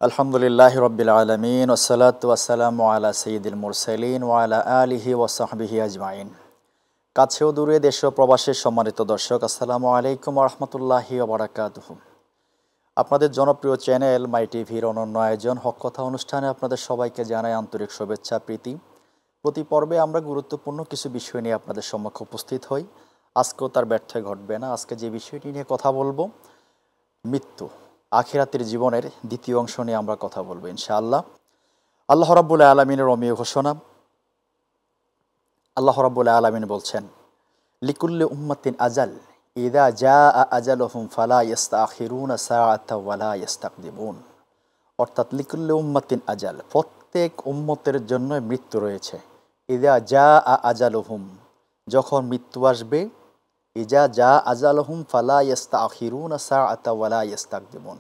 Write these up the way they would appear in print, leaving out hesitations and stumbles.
আলহামদুলিল্লাহি রাব্বিল আলামিন ওয়াসসালাতু ওয়াসসালামু আলা সাইয়্যিদিল মুরসালিন ওয়া আলা আলিহি ওয়া সাহবিহি আজমাইন। কাছেও দূরে দেশ ও প্রবাসের সম্মানিত দর্শক, আসসালামু আলাইকুম ওয়া রাহমাতুল্লাহি ওয়া বারাকাতুহু। আপনাদের জনপ্রিয় চ্যানেল মাই টিভির অনন্য আয়োজন হক কথা অনুষ্ঠানে আপনাদের সবাইকে জানাই আন্তরিক শুভেচ্ছা প্রীতি। প্রতি পর্বে আমরা গুরুত্বপূর্ণ কিছু বিষয় নিয়ে আপনাদের সম্মুখে উপস্থিত হই। আজকেও তার ব্যর্থই ঘটবে না। আজকে যে বিষয়টি নিয়ে কথা বলবো, মৃত্যু, আখিরাতের জীবনের দ্বিতীয় অংশ নিয়ে আমরা কথা বলবো ইনশাআল্লাহ। আল্লাহ রাব্বুল আলামিনের অমীয় ঘোষণা। আল্লাহ রাব্বুল আলামিন বলছেন, লিকুল্লি উম্মাতিন আজাল ইযা জাআ আজালুহুম ফালা ইস্তাখিরুনা সাআতাও ওয়ালা ইস্তাকদিমুন। অর্থাৎ লিকুল্লি উম্মাতিন আজাল, প্রত্যেক উম্মতের জন্য মৃত্যু রয়েছে। ইযা জাআ আজালুহুম, যখন মৃত্যু আসবে, ইজা যা আজালহুম ফালা ইস্তাখিরুনা সাআতাও ওয়ালা ইস্তাকদিমুন।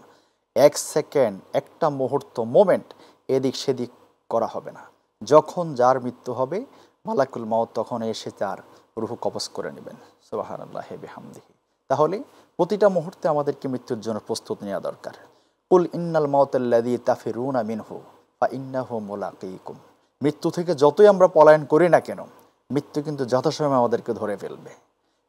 এক সেকেন্ড, একটা মুহূর্ত, মোমেন্ট এদিক সেদিক করা হবে না। যখন যার মৃত্যু হবে, মালাকুল মাউত তখন এসে তার রূহ কবজ করে নেবেন। সুবহানাল্লাহি বিহামদিহি। তাহলে প্রতিটা মুহূর্তে আমাদেরকে মৃত্যুর জন্য প্রস্তুত নেওয়া দরকার। কুল ইন্নাল মাউতাল্লাযী তাফিরুনা মিনহু ফা ইন্নাহু মুলাকীকুম। মৃত্যু থেকে যতই আমরা পলায়ন করি না কেন, মৃত্যু কিন্তু যথাসময়ে আমাদেরকে ধরে ফেলবে।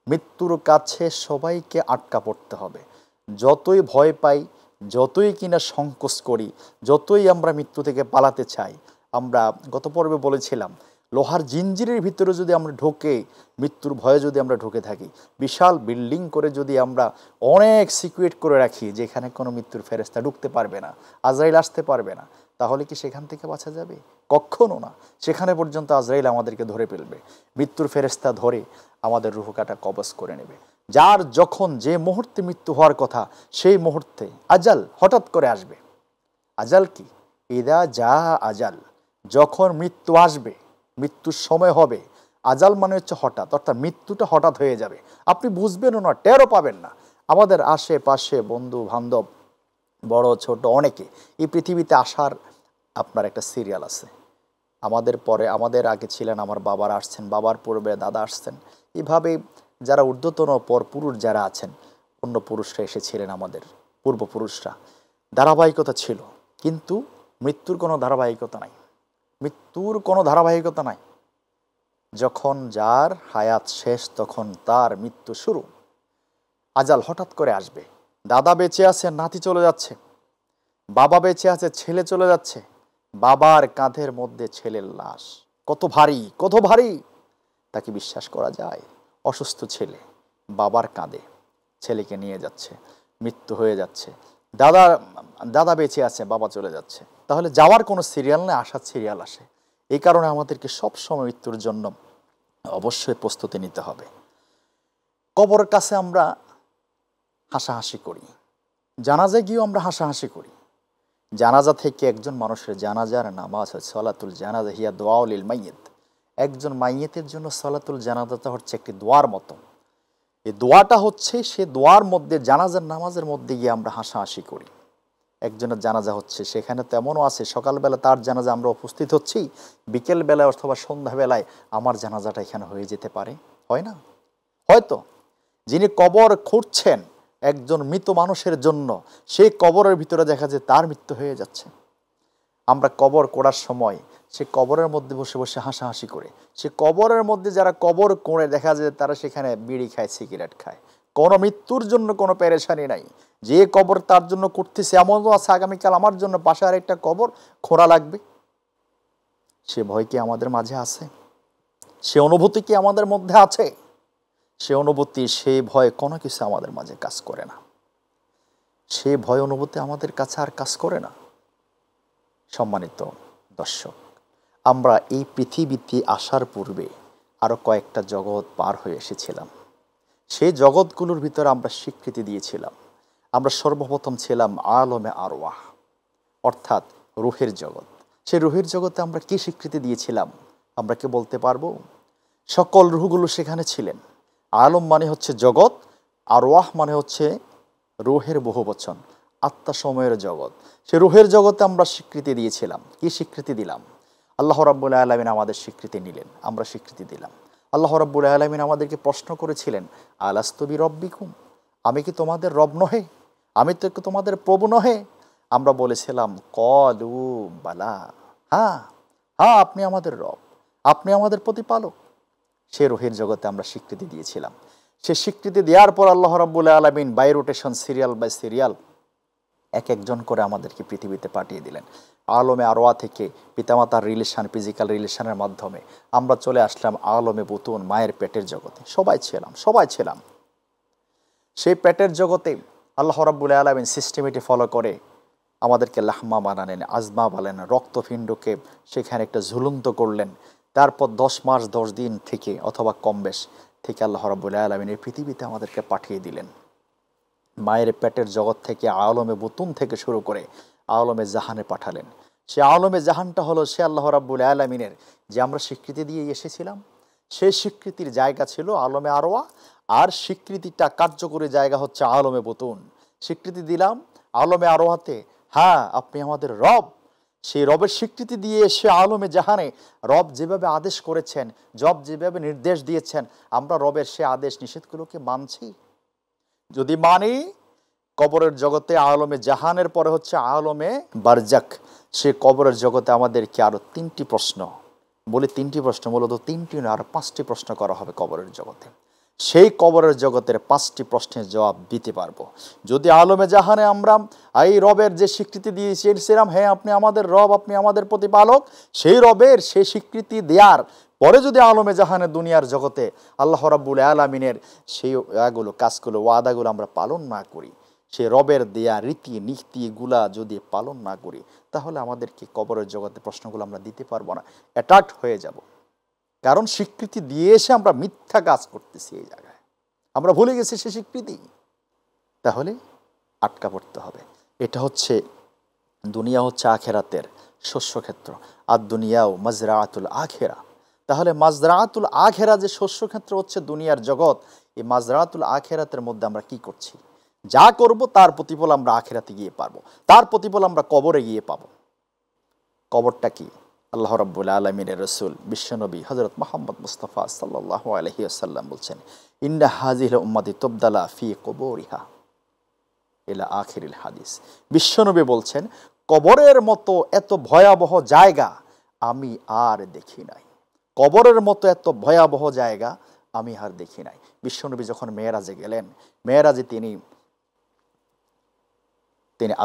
মৃত্যুর কাছে সবাইকে আটকা পড়তে হবে। যতই ভয় পাই, যতই কিনা সংকোচ করি, যতই আমরা মৃত্যু থেকে পালাতে চাই, আমরা গত পর্বে বলেছিলাম, লোহার জিঞ্জিরের ভিতরে যদি আমরা ঢোকে, মৃত্যুর ভয়ে যদি আমরা ঢুকে থাকি, বিশাল বিল্ডিং করে যদি আমরা অনেক সিকিউরিট করে রাখি যেখানে কোনো মৃত্যুর ফেরেশতা ঢুকতে পারবে না, আজরাইল আসতে পারবে না, তাহলে কি সেখান থেকে বাঁচা যাবে? কখনো না। সেখানে পর্যন্ত আজরাইল আমাদেরকে ধরে ফেলবে। মৃত্যুর ফেরেশতা ধরে আমাদের রূহ কাটা কবজ করে নেবে। যার যখন যে মুহূর্তে মৃত্যু হওয়ার কথা, সেই মুহূর্তে আজাল হঠাৎ করে আসবে। আজাল কি? ইদা যা আজাল, যখন মৃত্যু আসবে, মৃত্যুর সময় হবে। আজাল মানে হচ্ছে হঠাৎ, অর্থাৎ মৃত্যুটা হঠাৎ হয়ে যাবে। আপনি বুঝবেনও না, টেরও পাবেন না। আমাদের আশেপাশে বন্ধু বান্ধব, বড় ছোট অনেকে এই পৃথিবীতে আসার আপনার একটা সিরিয়াল আছে। আমাদের পরে, আমাদের আগে ছিলেন আমার বাবারা আসছেন, বাবার পূর্বে দাদা আসছেন, এভাবে যারা ঊর্ধ্বতন পর পুরুষ যারা আছেন, অন্য পুরুষরা এসেছিলেন, আমাদের পূর্বপুরুষরা। ধারাবাহিকতা ছিল, কিন্তু মৃত্যুর কোনো ধারাবাহিকতা নাই। মৃত্যুর কোনো ধারাবাহিকতা নাই। যখন যার হায়াত শেষ, তখন তার মৃত্যু শুরু। আজাল হঠাৎ করে আসবে। দাদা বেঁচে আছে, নাতি চলে যাচ্ছে। বাবা বেঁচে আছে, ছেলে চলে যাচ্ছে। বাবার কাঁধের মধ্যে ছেলের লাশ, কত ভারী, কত ভারী, তাকে বিশ্বাস করা যায়? অসুস্থ ছেলে বাবার কাঁধে, ছেলেকে নিয়ে যাচ্ছে, মৃত্যু হয়ে যাচ্ছে। দাদা বেঁচে আছে, বাবা চলে যাচ্ছে। তাহলে যাওয়ার কোনো সিরিয়াল নেই, আসার সিরিয়াল আসে। এই কারণে আমাদেরকে সবসময় মৃত্যুর জন্য অবশ্যই প্রস্তুতি নিতে হবে। কবরের কাছে আমরা হাসাহাসি করি, জানাজায় গিয়েও আমরা হাসাহাসি করি। জানাজা থেকে একজন মানুষের জানাজার নামাজ হয় সালাতুল জানাজা হিয়া দোয়াউল লিল মাইয়িত। একজন মাইয়িতের জন্য সালাতুল জানাজাটা হচ্ছে একটি দোয়ার মতো। এই দোয়াটা হচ্ছে, সে দোয়ার মধ্যে, জানাজার নামাজের মধ্যে গিয়ে আমরা হাসাহাসি করি। একজনের জানাজা হচ্ছে, সেখানে তো এমনও আছে, সকালবেলা তার জানাজা আমরা উপস্থিত হচ্ছি, বিকেলবেলায় অথবা সন্ধ্যাবেলায় আমার জানাজাটা এখানে হয়ে যেতে পারে, হয় না? হয়তো যিনি কবর খুঁড়ছেন একজন মৃত মানুষের জন্য, সেই কবরের ভিতরে দেখা যায় তার মৃত্যু হয়ে যাচ্ছে। আমরা কবর কোড়ার সময় সে কবরের মধ্যে বসে বসে হাসাহাসি করে, সে কবরের মধ্যে যারা কবর কোড়ে দেখা যায় তারা সেখানে বিড়ি খায়, সিগারেট খায়। কোনো মৃত্যুর জন্য কোনো পেরেশানি নাই। যে কবর তার জন্য করতেছে, এমনও আছে আগামীকাল আমার জন্য পাশে আরেকটা কবর খোঁড়া লাগবে। সে ভয় কি আমাদের মাঝে আছে? সে অনুভূতি কি আমাদের মধ্যে আছে? সে অনুভূতি, সে ভয় কোনো কিছু আমাদের মাঝে কাজ করে না। সে ভয় অনুভূতি আমাদের কাছে আর কাজ করে না। সম্মানিত দর্শক, আমরা এই পৃথিবীতে আসার পূর্বে আরও কয়েকটা জগৎ পার হয়ে এসেছিলাম। সেই জগৎগুলোর ভিতরে আমরা স্বীকৃতি দিয়েছিলাম। আমরা সর্বপ্রথম ছিলাম আলমে আরওয়াহ, অর্থাৎ রুহের জগৎ। সেই রুহের জগতে আমরা কি স্বীকৃতি দিয়েছিলাম? আমরা কি বলতে পারবো? সকল রুহগুলো সেখানে ছিলেন। আলম মানে হচ্ছে জগৎ, আরওয়াহ মানে হচ্ছে রুহের বহুবচন, আত্মা সময়ের জগৎ। সে রুহের জগতে আমরা স্বীকৃতি দিয়েছিলাম। কি স্বীকৃতি দিলাম? আল্লাহ রাব্বুল আলামিন আমাদের স্বীকৃতি নিলেন, আমরা স্বীকৃতি দিলাম। আল্লাহ রাব্বুল আলামিন আমাদেরকে প্রশ্ন করেছিলেন, আলাস্তু বিরব্বিকুম, আমি কি তোমাদের রব নহে? আমি তো তোমাদের প্রভু নহে? আমরা বলেছিলাম ক্বালু বালা, হ্যাঁ হ্যাঁ আপনি আমাদের রব, আপনি আমাদের প্রতিপালক। সে রুহের জগতে আমরা স্বীকৃতি দিয়েছিলাম। সে স্বীকৃতি দেওয়ার পর আল্লাহ রাব্বুল আলামিন by rotation, serial by serial এক একজন করে আমাদেরকে পৃথিবীতে পাঠিয়ে দিলেন। আলমে আরওয়া থেকে পিতামাতার রিলেশন, ফিজিক্যাল রিলেশনের মাধ্যমে আমরা চলে আসলাম আলমে বুতুন, মায়ের পেটের জগতে। সবাই ছিলাম সেই পেটের জগতে। আল্লাহ রাব্বুল আলামিন সিস্টেমেটি ফলো করে আমাদেরকে লাহমা বানালেন, আজমা বানালেন, রক্তপিণ্ডকে সেখানে একটা ঝুলন্ত করলেন। তারপর 10 মাস 10 দিন থেকে অথবা কম বেশ থেকে আল্লাহ রাব্বুল আলামিন এই পৃথিবীতে আমাদেরকে পাঠিয়ে দিলেন। মায়ের পেটের জগৎ থেকে আলমে বুতুন থেকে শুরু করে আলমে জাহানে পাঠালেন। সে আলমে জাহানটা হলো সে আল্লাহ রাব্বুল আলামিনের যে আমরা স্বীকৃতি দিয়ে এসেছিলাম, সেই স্বীকৃতির জায়গা ছিল আলমে আরওয়া, আর স্বীকৃতিটা কার্যকরী জায়গা হচ্ছে আলমে বুতুন। স্বীকৃতি দিলাম আলমে আরওয়াতে, হ্যাঁ আপনি আমাদের রব। সেই রবের স্বীকৃতি দিয়ে সে আলমে জাহানে রব যেভাবে আদেশ করেছেন, রব যেভাবে নির্দেশ দিয়েছেন, আমরা রবের সে আদেশ নিষেধগুলোকে মানছি। যদি মানি, কবরের জগতে আলমে জাহানের পরে হচ্ছে আলমে বারজাক। সে কবরের জগতে আমাদেরকে আরো 3টি প্রশ্ন, বলে 3টি প্রশ্ন, মূলত 3টি নয় আরো 5টি প্রশ্ন করা হবে কবরের জগতে। সেই কবরের জগতের 5টি প্রশ্নের জবাব দিতে পারবো যদি আলমে জাহানে আমরা এই রবের যে স্বীকৃতি দিয়েছিলাম, হ্যাঁ আপনি আমাদের রব, আপনি আমাদের প্রতিপালক, সেই রবের সেই স্বীকৃতি দেওয়ার পরে যদি আলমে জাহানে দুনিয়ার জগতে আল্লাহ রাব্বুল আলামিনের সেই কাজগুলো, ওয়াদাগুলো আমরা পালন না করি, সে রবের দেয়া রীতি নীতিগুলা যদি পালন না করি, তাহলে আমাদেরকে কবরের জগতে প্রশ্নগুলো আমরা দিতে পারবো না, অ্যাটাক হয়ে যাব। কারণ স্বীকৃতি দিয়ে এসে আমরা মিথ্যা কাজ করতেছি, এই জায়গায় আমরা ভুলে গেছি সে স্বীকৃতি, তাহলে আটকা পড়তে হবে। এটা হচ্ছে দুনিয়া হচ্ছে আখেরাতের শস্যক্ষেত্র, আর দুনিয়াও মাজরাআতুল আখেরা। তাহলে মাজরাআতুল আখেরা যে শস্যক্ষেত্র হচ্ছে দুনিয়ার জগৎ, এই মাজরাআতুল আখেরাতের মধ্যে আমরা কি করছি, যা করব তার প্রতিফল আমরা আখেরাতে গিয়ে পাবো, তার প্রতিফল আমরা কবরে গিয়ে পাবো। কবরটা কি? আল্লাহ রাব্বুল আলামিনের রাসূল বিশ্বনবী হযরত মুহাম্মদ মুস্তাফা সাল্লাল্লাহু আলাইহি ওয়াসাল্লাম বলছেন, ইন্না হাযিহিল উম্মতি তুবদালা ফি কুবুরিহা ইলা আখিরিল হাদিস। বিশ্বনবী বলছেন, কবরের মতো এত ভয়াবহ জায়গা আমি আর দেখি নাই, কবরের মতো এত ভয়াবহ জায়গা আমি আর দেখি নাই। বিশ্বনবী যখন মেরাজে গেলেন, মেরাজে তিনি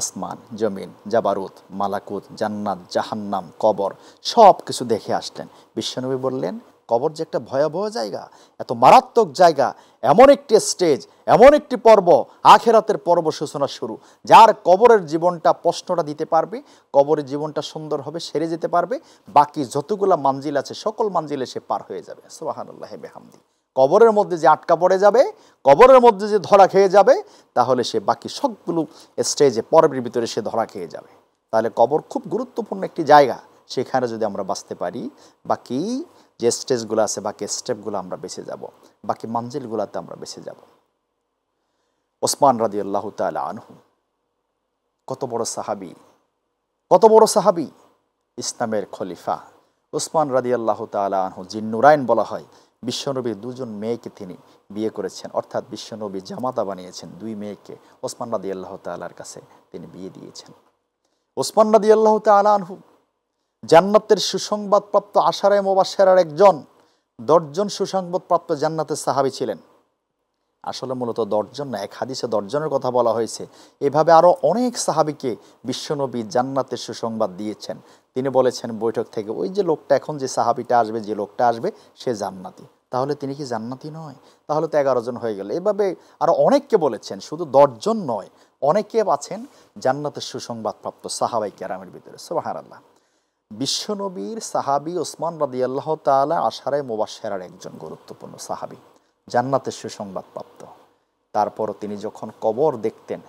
আসমান, জমিন, জাবারুত, মালাকুত, জান্নাত, জাহান্নাম, কবর সব কিছু দেখে আসলেন। বিশ্বনবী বললেন, কবর যে একটা ভয়াবহ জায়গা, এত মারাত্মক জায়গা, এমন একটি স্টেজ, এমন একটি পর্ব, আখেরাতের পর্ব সূচনা শুরু। যার কবরের জীবনটা প্রশ্নটা দিতে পারবে, কবরের জীবনটা সুন্দর হবে, সেরে যেতে পারবে, বাকি যতগুলা মানজিল আছে সকল মানজিলে সে পার হয়ে যাবে। সুবহানাল্লাহি বিহামদি। কবরের মধ্যে যে আটকা পড়ে যাবে, কবরের মধ্যে যে ধরা খেয়ে যাবে, তাহলে সে বাকি সবগুলো স্টেজে পর্বের ভিতরে সে ধরা খেয়ে যাবে। তাহলে কবর খুব গুরুত্বপূর্ণ একটি জায়গা, সেখানে যদি আমরা বাঁচতে পারি, বাকি যে স্টেজগুলো আছে, বাকি স্টেপগুলো আমরা বেঁচে যাব, বাকি মঞ্জিলগুলোতে আমরা বেঁচে যাব। ওসমান রাদিয়াল্লাহু তাআলা আনহু কত বড় সাহাবী, কত বড় সাহাবী, ইসলামের খলিফা ওসমান রাদিয়াল্লাহু তাআলা আনহু, জিন্নুরাইন বলা হয়। বিশ্বনবীর 2জন মেয়েকে তিনি বিয়ে করেছেন, অর্থাৎ বিশ্বনবী জামাতা বানিয়েছেন 2 মেয়েকে ওসমান রাদিয়াল্লাহু তাআলার কাছে তিনি বিয়ে দিয়েছেন। ওসমান রাদিয়াল্লাহু তাআলা আনহু জান্নাতের সুসংবাদপ্রাপ্ত আশারায়ে মুবাশশিরার একজন, 10 জন সুসংবাদপ্রাপ্ত জান্নাতের সাহাবী ছিলেন। আসলে মূলত 10 জন না, এক হাদিসে 10 জনের কথা বলা হয়েছে। এভাবে আরও অনেক সাহাবীকে বিশ্বনবী জান্নাতের সুসংবাদ দিয়েছেন। তিনি বলেছেন বৈঠক থেকে, ওই যে লোকটা, এখন যে সাহাবীটা আসবে, যে লোকটা আসবে সে জান্নাতি। তাহলে তিনি কি জান্নাতি নয়? তাহলে তো 11 জন হয়ে গেল। এভাবে আরও অনেককে বলেছেন, শুধু 10 জন নয়, অনেকে আছেন জান্নাতের সুসংবাদপ্রাপ্ত সাহাবায়ে কেরামের ভিতরে। সুবহানাল্লাহ। বিশ্বনবীর সাহাবী ওসমান রাদিয়াল্লাহু তাআলা আশারায়ে মুবাশশিরার একজন গুরুত্বপূর্ণ সাহাবী, জান্নাতের সুসংবাদপ্রাপ্ত। তারপরও তিনি যখন কবর দেখতেন,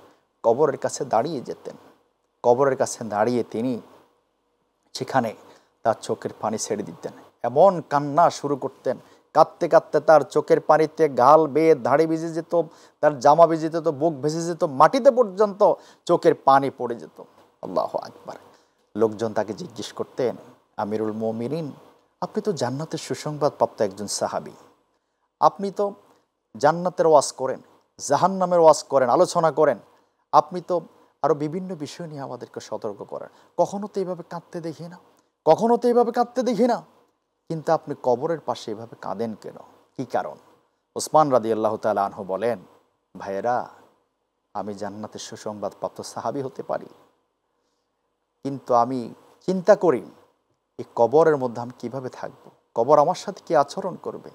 কবরের কাছে দাঁড়িয়ে যেতেন, কবরের কাছে দাঁড়িয়ে তিনি সেখানে তার চোখের পানি ছেড়ে দিতেন, এমন কান্না শুরু করতেন, কাঁদতে কাঁদতে তার চোখের পানিতে গাল বেয়ে দাড়ি ভিজে যেত, তার জামা ভিজে যেত, বুক ভেসে যেত, মাটিতে পর্যন্ত চোখের পানি পড়ে যেত। আল্লাহু আকবার। লোকজন তাকে জিজ্ঞেস করতেন, আমিরুল মুমিনিন, আপনি তো জান্নাতের সুসংবাদপ্রাপ্ত একজন সাহাবী, আপনি তো জান্নাতের ওয়াজ করেন, জাহান্নামের ওয়াজ করেন, আলোচনা করেন, আপনি তো আরও বিভিন্ন বিষয় নিয়ে আমাদেরকে সতর্ক করেন। কখনো তো এইভাবে কাঁদতে দেখি না, কখনো তো এইভাবে কাঁদতে দেখি না, কিন্তু আপনি কবরের পাশে এভাবে কাঁদেন কেন? কি কারণ? ওসমান রাদিয়াল্লাহু তাআলা আনহু বলেন, ভাইয়েরা, আমি জান্নাতের সুসংবাদপ্রাপ্ত সাহাবী হতে পারি, কিন্তু আমি চিন্তা করি এই কবরের মধ্যে আমি কীভাবে থাকব, কবর আমার সাথে কী আচরণ করবে।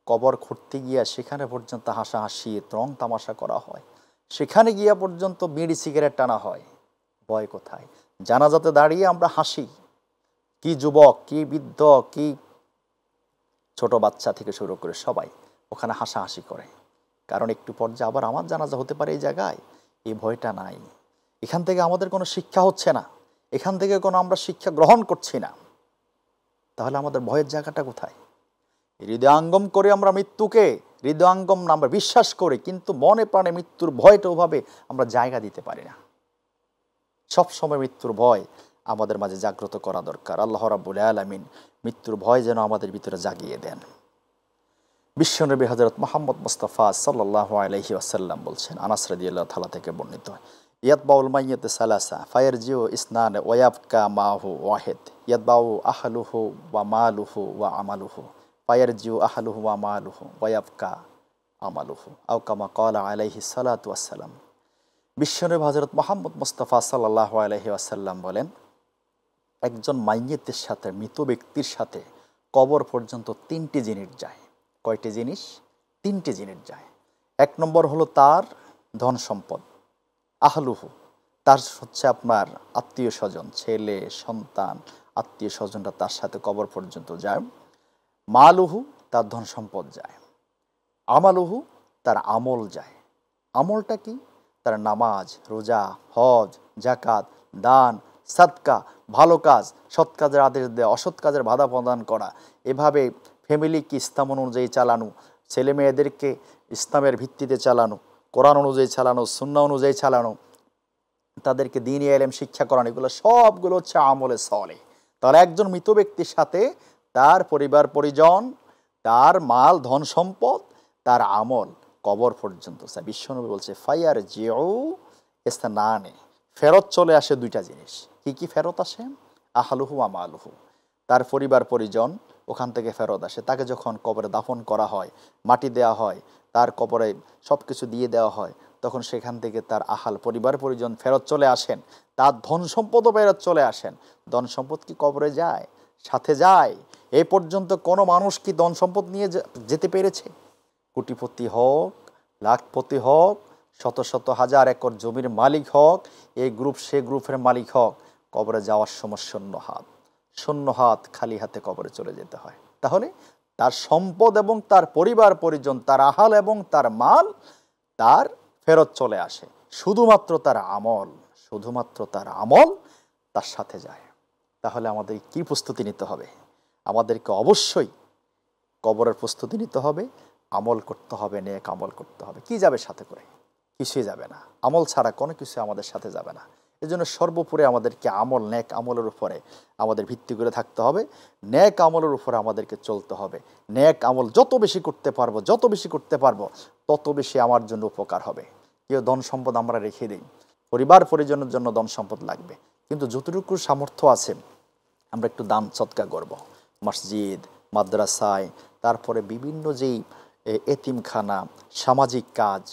কবর খুঁড়তে গিয়া সেখানে পর্যন্ত হাসাহাসি রং তামাশা করা হয়, সেখানে গিয়া পর্যন্ত বিড়ি সিগারেট টানা হয়। ভয় কোথায়? জানাজাতে দাঁড়িয়ে আমরা হাসি, কি যুবক, কি বৃদ্ধ, কি ছোট বাচ্চা থেকে শুরু করে সবাই ওখানে হাসাহাসি করে, কারণ একটু পর্যায়ে আবার আমার জানাজা হতে পারে এই জায়গায়। এই ভয়টা নাই। এখান থেকে আমাদের কোনো শিক্ষা হচ্ছে না, এখান থেকে কোনো আমরা শিক্ষা গ্রহণ করছি না। তাহলে আমাদের ভয়ের জায়গাটা কোথায়? হৃদয়াঙ্গম করে আমরা মৃত্যুকে, হৃদয়াঙ্গম আমরা বিশ্বাস করি, কিন্তু মনে প্রাণে মৃত্যুর ভয়টা ওভাবে আমরা জায়গা দিতে পারি না। সবসময় মৃত্যুর ভয় আমাদের মাঝে জাগ্রত করা দরকার। আল্লাহ রাব্বুল আলামিন মৃত্যুর ভয় যেন আমাদের ভিতরে জাগিয়ে দেন। বিশ্বনবী হযরত মুহাম্মদ মুস্তাফা সাল্লাল্লাহু আলাইহি ওয়াসাল্লাম বলছেন, আনাস রাদিয়াল্লাহু তাআলা থেকে বর্ণিত, ইয়াতবাউল মাইয়িত সালাসা ফায়ারজিউ ইসনান ওয়া ইয়াবকা মাহু ওয়াহিদ ইয়াতবাউ আহলুহু ওয়া মালুহু ওয়া আমালুহু ফায়ারজিউ আহলুহু ওয়া মালুহু ওয়া ইয়াবকা আমালুহু আও কামা ক্বালা আলাইহিস সালাতু ওয়াস সালাম। বিশ্বনবী হযরত মুহাম্মদ মুস্তাফা সাল্লাল্লাহু আলাইহি ওয়াসাল্লাম বলেন, একজন মাইয়িতের সাথে, মৃত ব্যক্তির সাথে কবর পর্যন্ত তিনটি জিনিস যায়। কয়টি জিনিস? তিনটি জিনিস যায়। এক নম্বর হলো তার ধন সম্পদ, আহলুহু, তার হচ্ছে আপনার আত্মীয় স্বজন, ছেলে সন্তান, আত্মীয় স্বজনরা তার সাথে কবর পর্যন্ত যায়। মালুহু, তার ধন সম্পদ যায়। আমালুহু, তার আমল যায়। আমলটা কি? তার নামাজ, রোজা, হজ, জাকাত, দান, সাদকা, ভালো কাজ, সৎ কাজের আদেশ দেওয়া, অসৎ কাজের বাধা প্রদান করা, এভাবে ফ্যামিলিকে ইসলাম অনুযায়ী চালানো, ছেলে মেয়েদেরকে ইসলামের ভিত্তিতে চালানো, কোরআন অনুযায়ী চালানো, সুন্নাহ অনুযায়ী চালানো, তাদেরকে দ্বীনি ইলম শিক্ষা করানো, এগুলো সবগুলো হচ্ছে আমলে সলেহ। তাহলে একজন মৃত ব্যক্তির সাথে তার পরিবার পরিজন, তার মাল ধন সম্পদ, তার আমল কবর পর্যন্ত। বিশ্বনবী বলছে, ফায়ার জিউ ইসনানে, ফেরত চলে আসে দুইটা জিনিস। কি কি ফেরত আসে? আহলুহু আমালুহু, তার পরিবার পরিজন ওখান থেকে ফেরত আসে। তাকে যখন কবরে দাফন করা হয়, মাটি দেওয়া হয়, তার কবরে সব কিছু দিয়ে দেওয়া হয়, তখন সেখান থেকে তার আহাল পরিবার পরিজন ফেরত চলে আসেন, তার ধন সম্পদও ফেরত চলে আসেন। ধন সম্পদ কি কবরে যায়? সাথে যায়। এই পর্যন্ত কোনো মানুষ কি ধন সম্পদ নিয়ে যেতে পেরেছে? কোটিপতি হোক, লাখপতি হোক, শত শত হাজার একর জমির মালিক হোক, এই গ্রুপ সে গ্রুপের মালিক হোক, কবরে যাওয়ার সময় শূন্য হাত, শূন্য হাত, খালি হাতে কবরে চলে যেতে হয়। তাহলে তার সম্পদ এবং তার পরিবার পরিজন, তার আহাল এবং তার মাল তার ফেরত চলে আসে। শুধুমাত্র তার আমল, শুধুমাত্র তার আমল তার সাথে যায়। তাহলে আমাদের কি প্রস্তুতি নিতে হবে? আমাদেরকে অবশ্যই কবরের প্রস্তুতি নিতে হবে, আমল করতে হবে, নেক আমল করতে হবে। কি যাবে সাথে করে? কিছুই যাবে না। আমল ছাড়া কোনো কিছু আমাদের সাথে যাবে না। এজন্য সর্বোপরি আমাদেরকে আমল, নেক আমলের উপরে আমাদের ভিত্তি করে থাকতে হবে। নেক আমলের উপরে আমাদেরকে চলতে হবে। নেক আমল যত বেশি করতে পারবো, যত বেশি করতে পারবো, তত বেশি আমার জন্য উপকার হবে। কেউ ধন সম্পদ আমরা রেখে দিই, পরিবার পরিজনের জন্য ধন সম্পদ লাগবে, কিন্তু যতটুকু সামর্থ্য আছে আমরা একটু দান সৎকা করব। মসজিদ, মাদ্রাসায়, তারপরে বিভিন্ন যেই এতিমখানা, সামাজিক কাজ,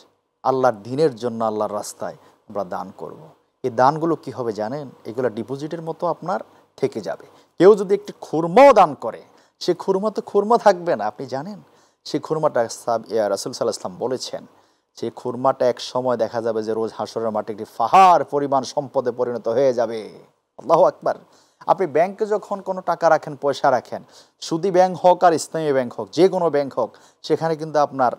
আল্লাহর দ্বীনের জন্য, আল্লাহর রাস্তায় আমরা দান করব। এই দানগুলো কি হবে জানেন? এগুলো ডিপোজিটের মতো আপনার থেকে যাবে। কেউ যদি একটি খুরমাও দান করে, সে খুরমা তো খুরমা থাকবে না। আপনি জানেন সেই খুরমাটা রাসূল সাল্লাল্লাহু আলাইহি ওয়াসাল্লাম বলেছেন, সেই খুরমাটা এক সময় দেখা যাবে যে রোজ হাসরের মাঠে একটি পাহাড় পরিমাণ সম্পদে পরিণত হয়ে যাবে। আল্লাহু আকবার। আপনি ব্যাংকে যখন কোনো টাকা রাখেন, পয়সা রাখেন, সুদী ব্যাংক হোক আর ইসলামী ব্যাংক হোক, যে কোনো ব্যাংক হোক, সেখানে কিন্তু আপনার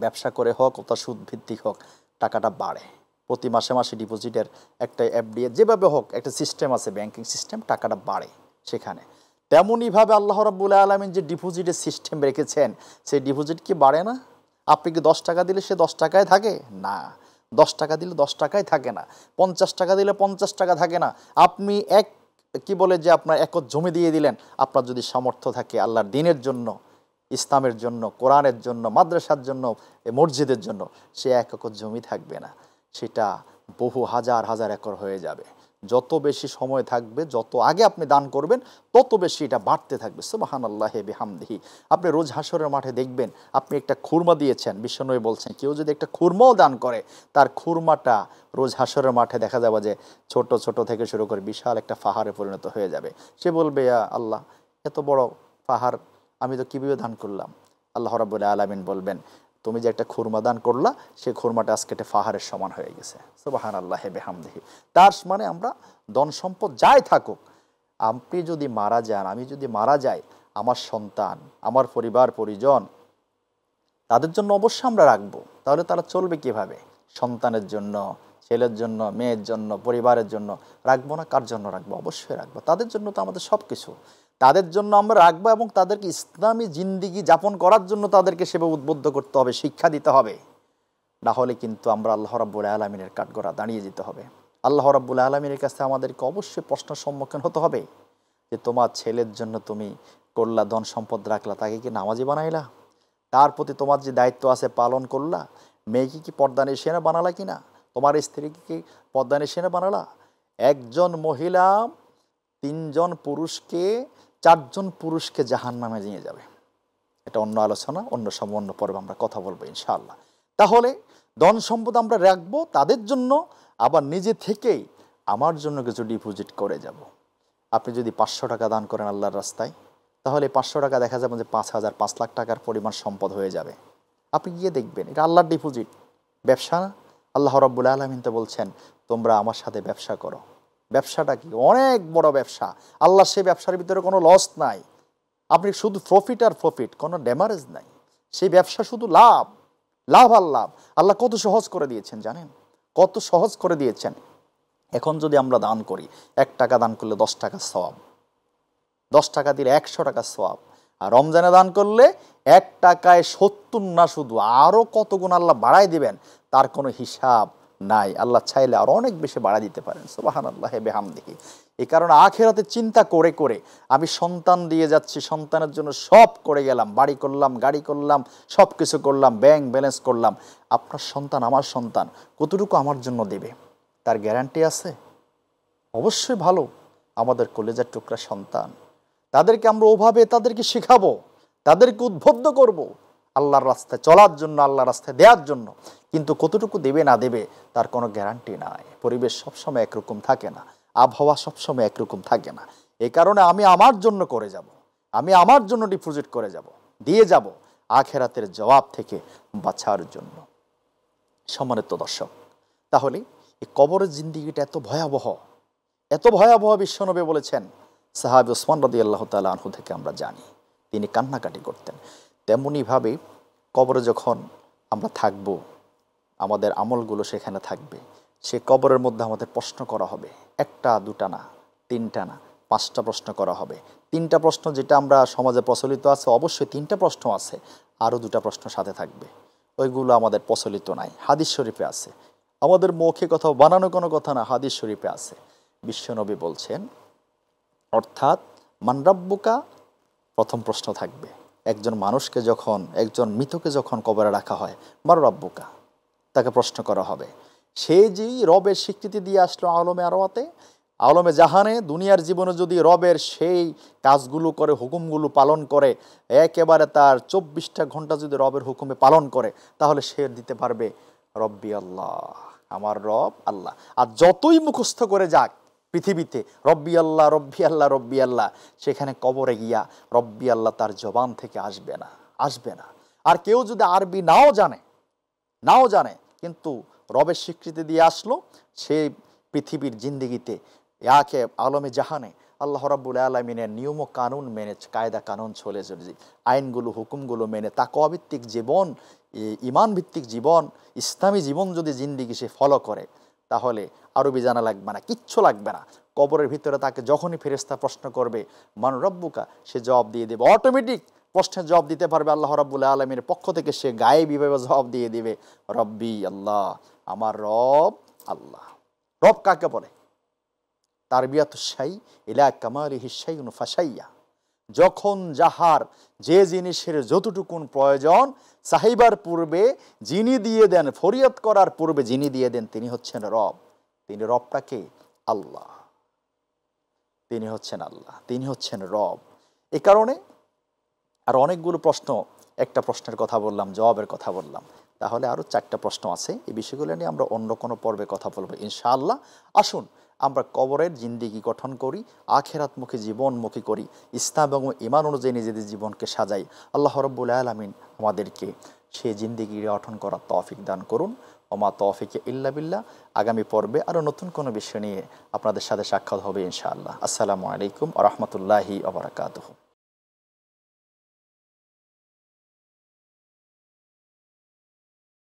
ব্যবসা করে হোক অথবা সুদ ভিত্তিক হোক, টাকাটা বাড়ে। প্রতি মাসে মাসে ডিপোজিটের একটা এফডি যেভাবে হোক একটা সিস্টেম আছে, ব্যাংকিং সিস্টেম, টাকাটা বাড়ে সেখানে। তেমনইভাবে আল্লাহ রাব্বুল আলামিন যে ডিপোজিটের সিস্টেম রেখেছেন, সেই ডিপোজিট কি বাড়ে না? আপনি কি 10 টাকা দিলে সে 10 টাকায় থাকে? না। 10 টাকা দিলে 10 টাকায় থাকে না। 50 টাকা দিলে 50 টাকা থাকে না। আপনি আপনার একর জমি দিয়ে দিলেন, আপনার যদি সামর্থ্য থাকে আল্লাহর দ্বীনের জন্য, ইসলামের জন্য, কোরআনের জন্য, মাদ্রাসার জন্য, মসজিদের জন্য, সে এক একর জমি থাকবে না, সেটা বহু হাজার হাজার একর হয়ে যাবে। যত বেশি সময় থাকবে, যত আগে আপনি দান করবেন, তত বেশি এটা বাড়তে থাকবে। সুবহানাল্লাহি বিহামদিহি। আপনি রোজ হাসরের মাঠে দেখবেন, আপনি একটা খুরমা দিয়েছেন, বিশ্বনবী বলছেন কেউ যদি একটা খুরমাও দান করে, তার খুরমাটা রোজ হাসরের মাঠে দেখা যাবে যে ছোট ছোট থেকে শুরু করে বিশাল একটা পাহাড়ে পরিণত হয়ে যাবে। সে বলবে, ইয়া আল্লাহ, এত বড় পাহাড় আমি তো কীভাবে দান করলাম? আল্লাহ রাব্বুল আলামিন বলবেন, তুমি যে একটা খুরমা দান করলা, সেই খুরমাটা আজকে একটা পাহাড়ের সমান হয়ে গেছে। সুবহানাল্লাহি বিহামদিহি। তার মানে আমরা ধন সম্পদ যাই থাকুক, আপনি যদি মারা যান, আমি যদি মারা যাই, আমার সন্তান, আমার পরিবার পরিজন, তাদের জন্য অবশ্যই আমরা রাখবো। তাহলে তারা চলবে কিভাবে? সন্তানের জন্য, ছেলের জন্য, মেয়ের জন্য, পরিবারের জন্য রাখবো না? কার জন্য রাখবো? অবশ্যই রাখবো। তাদের জন্য তো আমাদের সব কিছু, তাদের জন্য আমরা রাখবো এবং তাদেরকে ইসলামী জিন্দিগি যাপন করার জন্য তাদেরকে সেভাবে উদ্বুদ্ধ করতে হবে, শিক্ষা দিতে হবে। না হলে কিন্তু আমরা আল্লাহ রাব্বুল আলামিনের কাঠগড়া দাঁড়িয়ে যেতে হবে। আল্লাহ রাব্বুল আলামিনের কাছে আমাদেরকে অবশ্যই প্রশ্নের সম্মুখীন হতে হবে যে তোমার ছেলের জন্য তুমি করলা, ধন সম্পদ রাখলা, তাকে কি নামাজি বানাইলা? তার প্রতি তোমার যে দায়িত্ব আছে পালন করলা? মেয়েকে কি পর্দানিসীনা বানালা কিনা? তোমার স্ত্রীকে কি পর্দানিসীনা বানালা? একজন মহিলা 3 জন পুরুষকে, 4 জন পুরুষকে জাহান্নামে নিয়ে যাবে। এটা অন্য আলোচনা, অন্য সময় অন্য পর্বে আমরা কথা বলবো ইনশাআল্লাহ। তাহলে ধন সম্পদ আমরা রাখবো তাদের জন্য, আবার নিজে থেকেই আমার জন্য কিছু ডিপোজিট করে যাব। আপনি যদি 500 টাকা দান করেন আল্লাহর রাস্তায়, তাহলে 500 টাকা দেখা যাবে যে 5,000, 5 লাখ টাকার পরিমাণ সম্পদ হয়ে যাবে। আপনি গিয়ে দেখবেন এটা আল্লাহর ডিপোজিট। ব্যবসা না? আল্লাহ রাব্বুল আলামিন তো বলছেন তোমরা আমার সাথে ব্যবসা করো। ব্যবসাটা কি? অনেক বড় ব্যবসা। আল্লাহ সেই ব্যবসার ভিতরে কোনো লস নাই। আপনি শুধু প্রফিট আর প্রফিট, কোনো ড্যামারেজ নাই। সেই ব্যবসা শুধু লাভ, লাভ আর লাভ। আল্লাহ কত সহজ করে দিয়েছেন জানেন? কত সহজ করে দিয়েছেন। এখন যদি আমরা দান করি, 1 টাকা দান করলে 10 টাকা সওয়াব, 10 টাকা দিলে 100 টাকা সওয়াব। আর রমজানে দান করলে 1 টাকায় 70 না, শুধু আরও কত গুণ আল্লাহ বাড়াই দিবেন, তার কোনো হিসাব নাই। আল্লাহ চাইলে আর অনেক বেশি বাড়াই দিতে পারেন। সুবহানাল্লাহি বিহামদিহি। এই কারণে আখিরাতে চিন্তা করে করে আমি সন্তান দিয়ে যাচ্ছি, সন্তানের জন্য সব করে গেলাম, বাড়ি করলাম, গাড়ি করলাম, সব কিছু করলাম, ব্যাংক ব্যালেন্স করলাম। আপনার সন্তান, আমার সন্তান কতটুকু আমার জন্য দেবে তার গ্যারান্টি আছে? অবশ্যই ভালো। আমাদের কলেজার টুকরা সন্তান, তাদেরকে আমরা ওভাবে তাদেরকে শেখাবো, তাদেরকে উদ্বুদ্ধ করব আল্লাহর রাস্তায় চলার জন্য, আল্লাহর রাস্তায় দেওয়ার জন্য। কিন্তু কতটুকু দেবে না দেবে তার কোনো গ্যারান্টি নাই। পরিবেশ সবসময় একরকম থাকে না, আবহাওয়া সবসময় একরকম থাকে না। এই কারণে আমি আমার জন্য করে যাব, আমি আমার জন্য ডিপোজিট করে যাব, দিয়ে যাব আখেরাতের জবাব থেকে বাঁচার জন্য। সম্মানিত দর্শক, তাহলে এই কবরের জিন্দিগিটা এত ভয়াবহ, এত ভয়াবহ বিশ্বনবী বলেছেন। সাহাবী ওসমান রাদিয়াল্লাহু তাআলা আনহু থেকে আমরা জানি তিনি কান্নাকাটি করতেন। তেমনিভাবে কবরে যখন আমরা থাকব, আমাদের আমলগুলো সেখানে থাকবে। সে কবরের মধ্যে আমাদের প্রশ্ন করা হবে, 1টা 2টা না, 3টা না, 5টা প্রশ্ন করা হবে। 3টা প্রশ্ন যেটা আমরা সমাজে প্রচলিত আছে, অবশ্যই 3টা প্রশ্ন আছে, আরও 2টা প্রশ্ন সাথে থাকবে। ওইগুলো আমাদের প্রচলিত নাই, হাদিস শরীফে আছে। আমাদের মুখে কথা, বানানো কোনো কথা না, হাদিস শরীফে আছে। বিশ্বনবী বলছেন, অর্থাৎ মান রাব্বুকা, প্রথম প্রশ্ন থাকবে। একজন মানুষকে যখন, একজন মৃতকে যখন কবরে রাখা হয়, মান রাব্বুকা, তাকে প্রশ্ন করা হবে। সে যেই রবের স্বীকৃতি দিয়ে আসলো আলমে আরওয়াতে, আলমে জাহানে, দুনিয়ার জীবনে যদি রবের সেই কাজগুলো করে, হুকুমগুলো পালন করে, একেবারে তার 24টা ঘন্টা যদি রবের হুকুমে পালন করে, তাহলে সে দিতে পারবে রব্বি আল্লাহ, আমার রব আল্লাহ। আর যতই মুখস্থ করে যাক পৃথিবীতে রব্বি আল্লাহ, রব্বি আল্লাহ, রব্বি আল্লাহ, সেখানে কবরে গিয়া রব্বি আল্লাহ তার জবান থেকে আসবে না, আসবে না। আর কেউ যদি আরবি নাও জানে কিন্তু রবের স্বীকৃতি দিয়ে আসলো, সেই পৃথিবীর জিন্দিগিতে ইয়াকে আলমে জাহানে আল্লাহ রাব্বুল আলামিনের নিয়ম ও কানুন মেনে, কায়দা কানুন চলে, আইনগুলো হুকুমগুলো মেনে তাকওয়াভিত্তিক জীবন, ইমান ভিত্তিক জীবন, ইসলামী জীবন যদি জিন্দিগি সে ফলো করে, তাহলে আরবি জানা লাগবে না, কিচ্ছু লাগবে না। কবরের ভিতরে তাকে যখনই ফেরেশতা প্রশ্ন করবে মান রব্বুকা, সে জবাব দিয়ে দেবে, অটোমেটিক প্রশ্নের জবাব দিতে পারবে আল্লাহ রাব্বুল আলামিনের পক্ষ থেকে। সে গায়েবীভাবে জবাব দিয়ে দিবে রব্বি আল্লাহ, আমার রব আল্লাহ। রব কাকে বলে? তারবিয়াতুশ শাই ইলা কামালিহি শাইউন ফাশাইয়া, যখন যাহার যে জিনিসের যতটুকুন প্রয়োজন চাহিবার পূর্বে যিনি দিয়ে দেন, ফরিয়াদ করার পূর্বে যিনি দিয়ে দেন, তিনি হচ্ছেন রব। তিনি রবটাকে আল্লাহ, তিনি হচ্ছেন আল্লাহ, তিনি হচ্ছেন রব। এ কারণে আর অনেকগুলো প্রশ্ন, একটা প্রশ্নের কথা বললাম, জবাবের কথা বললাম, তাহলে আরও 4টা প্রশ্ন আছে। এই বিষয়গুলো নিয়ে আমরা অন্য কোনো পর্বে কথা বলবো ইনশাআল্লাহ। আসুন আমরা কবরের জিন্দেগি গঠন করি, আখেরাতমুখী জীবনমুখী করি, ইসলাম এবং ঈমান অনুযায়ী নিজেদের জীবনকে সাজাই। আল্লাহ রাব্বুল আলামিন আমাদেরকে সেই জিন্দেগি গঠন করার তৌফিক দান করুন। ওমা তৌফিক ইল্লা বিল্লাহ। আগামী পর্বে আরও নতুন কোনো বিষয় নিয়ে আপনাদের সাথে সাক্ষাৎ হবে ইনশাআল্লাহ। আসসালামু আলাইকুম ওয়া রাহমাতুল্লাহি ওয়া বারাকাতুহু।